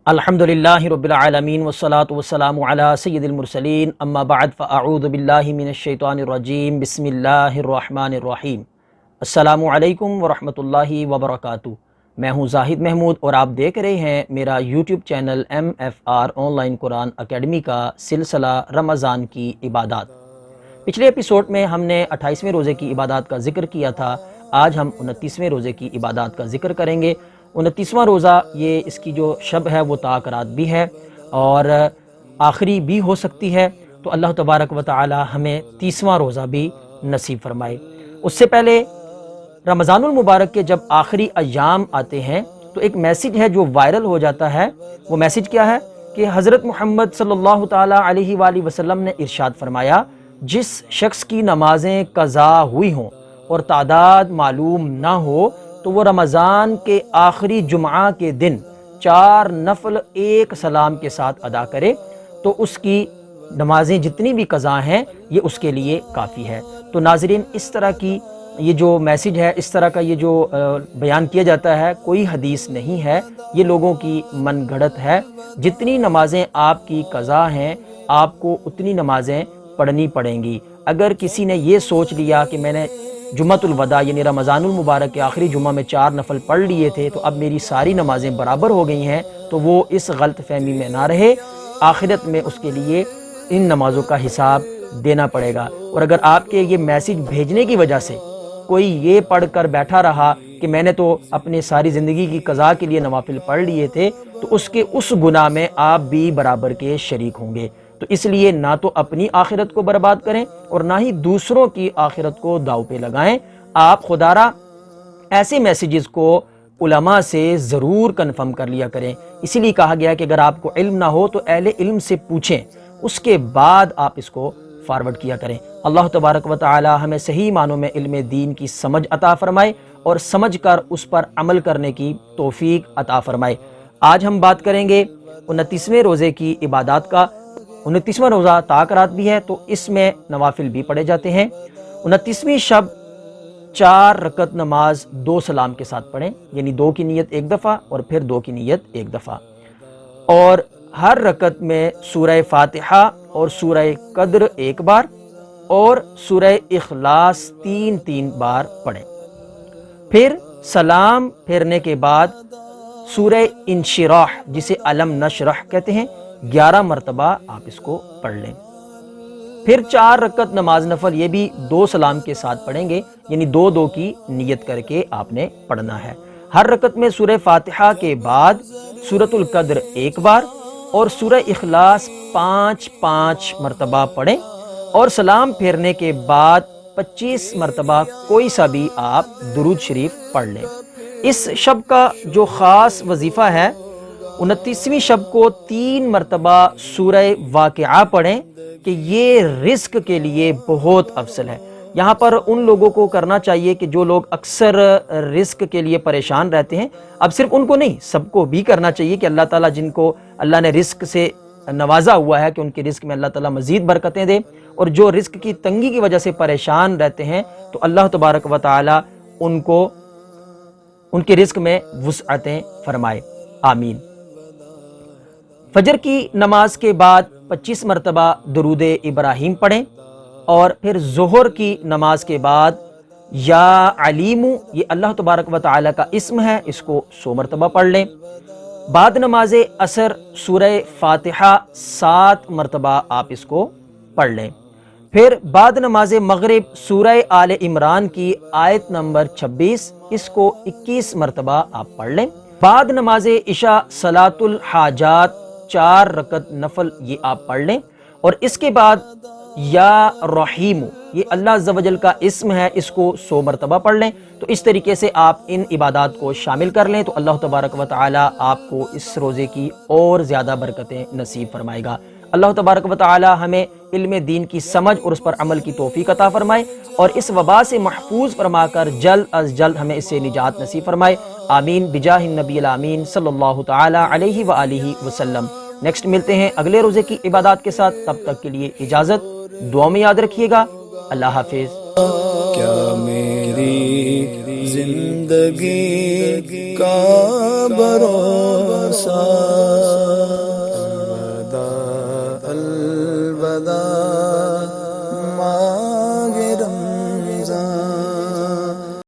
الحمدللہ رب العالمین والصلاة والسلام علی سید المرسلین اما بعد فاعوذ باللہ من الشیطان الرجیم بسم اللہ الرحمن الرحیم۔ السلام علیکم ورحمۃ اللہ وبرکاتہ۔ میں ہوں زاہد محمود اور آپ دیکھ رہے ہیں میرا YouTube channel MFR on line Quran academy کا سلسلہ رمضان کی عبادات۔ پچھلے ایپیسوڈ میں ہم نے 28ویں روزے کی عبادات کا ذکر کیا تھا۔ آج ہم 29ویں روزے کی عبادات کا ذکر کریں گے۔ 29واں روزہ یہ اس کی جو شب ہے وہ تاکرات بھی ہے اور آخری بھی ہو سکتی ہے، تو اللہ تبارک و تعالی ہمیں 30واں روزہ بھی نصیب فرمائے۔ اس سے پہلے رمضان المبارک کے جب آخری ایام آتے ہیں تو ایک میسیج ہے جو وائرل ہو جاتا ہے۔ وہ میسیج کیا ہے کہ حضرت محمد صلی اللہ تعالی علیہ وآلہ وسلم نے ارشاد فرمایا، جس شخص کی نمازیں قضا ہوئی ہوں اور تعداد معلوم نہ ہو تو وہ رمضان کے آخری جمعہ کے دن 4 نفل ایک سلام کے ساتھ ادا کرے تو اس کی نمازیں جتنی بھی قضا ہیں یہ اس کے لیے کافی ہے۔ تو ناظرین، اس طرح کی یہ جو میسیج ہے، اس طرح کا یہ جو بیان کیا جاتا ہے، کوئی حدیث نہیں ہے، یہ لوگوں کی من گھڑت ہے۔ جتنی نمازیں آپ کی قضا ہیں آپ کو اتنی نمازیں پڑھنی پڑیں گی۔ اگر کسی نے یہ سوچ لیا کہ میں نے جمعۃ الوداع یعنی رمضان المبارک کے آخری جمعہ میں 4 نفل پڑھ لیے تھے تو اب میری ساری نمازیں برابر ہو گئی ہیں، تو وہ اس غلط فہمی میں نہ رہے۔ آخرت میں اس کے لیے ان نمازوں کا حساب دینا پڑے گا۔ اور اگر آپ کے یہ میسیج بھیجنے کی وجہ سے کوئی یہ پڑھ کر بیٹھا رہا کہ میں نے تو اپنے ساری زندگی کی قضا کے لیے نوافل پڑھ لیے تھے، تو اس گناہ میں آپ بھی برابر کے شریک ہوں گے۔ تو اس لیے نہ تو اپنی آخرت کو برباد کریں اور نہ ہی دوسروں کی آخرت کو داؤ پہ لگائیں۔ آپ خدارا ایسے میسیجز کو علماء سے ضرور کنفرم کر لیا کریں۔ اسی لیے کہا گیا کہ اگر آپ کو علم نہ ہو تو اہل علم سے پوچھیں، اس کے بعد آپ اس کو فارورڈ کیا کریں۔ اللہ تبارک و تعالی ہمیں صحیح معنوں میں علم دین کی سمجھ عطا فرمائے اور سمجھ کر اس پر عمل کرنے کی توفیق عطا فرمائے۔ آج ہم بات کریں گے 29ویں روزے کی عبادات کا۔ 29واں روزہ تاکرات بھی ہے تو اس میں نوافل بھی پڑھے جاتے ہیں۔ 29ویں شب 4 رکعت نماز 2 سلام کے ساتھ پڑھیں، یعنی 2 کی نیت ایک دفعہ اور پھر 2 کی نیت ایک دفعہ، اور ہر رکعت میں سورہ فاتحہ اور سورہ قدر ایک بار اور سورہ اخلاص 3 بار پڑھیں۔ پھر سلام پھیرنے کے بعد سورہ انشراح جسے علم نشرح کہتے ہیں 11 مرتبہ آپ اس کو پڑھ لیں۔ پھر 4 رکعت نماز نفل یہ بھی 2 سلام کے ساتھ پڑھیں گے، یعنی 2 کی نیت کر کے آپ نے پڑھنا ہے۔ ہر رکعت میں سورہ فاتحہ کے بعد سورۃ القدر ایک بار اور سورہ اخلاص 5 مرتبہ پڑھیں، اور سلام پھیرنے کے بعد 25 مرتبہ کوئی سا بھی آپ درود شریف پڑھ لیں۔ اس شب کا جو خاص وظیفہ ہے، 29ویں شب کو 3 مرتبہ سورہ واقعہ پڑھیں کہ یہ رزق کے لیے بہت افضل ہے۔ یہاں پر ان لوگوں کو کرنا چاہیے کہ جو لوگ اکثر رزق کے لیے پریشان رہتے ہیں، اب صرف ان کو نہیں سب کو بھی کرنا چاہیے کہ اللہ تعالیٰ جن کو اللہ نے رزق سے نوازا ہوا ہے کہ ان کے رزق میں اللہ تعالیٰ مزید برکتیں دے، اور جو رزق کی تنگی کی وجہ سے پریشان رہتے ہیں تو اللہ تبارک و تعالیٰ ان کو ان کے رزق میں وسعتیں فرمائے، آمین۔ فجر کی نماز کے بعد 25 مرتبہ درود ابراہیم پڑھیں، اور پھر ظہر کی نماز کے بعد یا علیم، یہ اللہ تبارک و تعالی کا اسم ہے، اس کو 100 مرتبہ پڑھ لیں۔ بعد نماز عصر سورہ فاتحہ 7 مرتبہ آپ اس کو پڑھ لیں۔ پھر بعد نماز مغرب سورہ آل عمران کی آیت نمبر 26، اس کو 21 مرتبہ آپ پڑھ لیں۔ بعد نماز عشاء صلاۃ الحاجات 4 رکعت نفل یہ آپ پڑھ لیں، اور اس کے بعد یا رحیم، یہ اللہ عز و جل کا اسم ہے، اس کو 100 مرتبہ پڑھ لیں۔ تو اس طریقے سے آپ ان عبادات کو شامل کر لیں تو اللہ تبارک و تعالی آپ کو اس روزے کی اور زیادہ برکتیں نصیب فرمائے گا۔ اللہ تبارک و تعالی ہمیں علم دین کی سمجھ اور اس پر عمل کی توفیق عطا فرمائے اور اس وبا سے محفوظ فرما کر جلد از جلد ہمیں اس سے نجات نصیب فرمائے، آمین بجاہ النبی الامین صلی اللہ تعالی علیہ وآلہ وسلم۔ نیکسٹ ملتے ہیں اگلے روزے کی عبادات کے ساتھ، تب تک کے لیے اجازت، دعا میں یاد رکھیے گا، اللہ حافظ۔ کیا میری زندگی کا بھروسہ البدات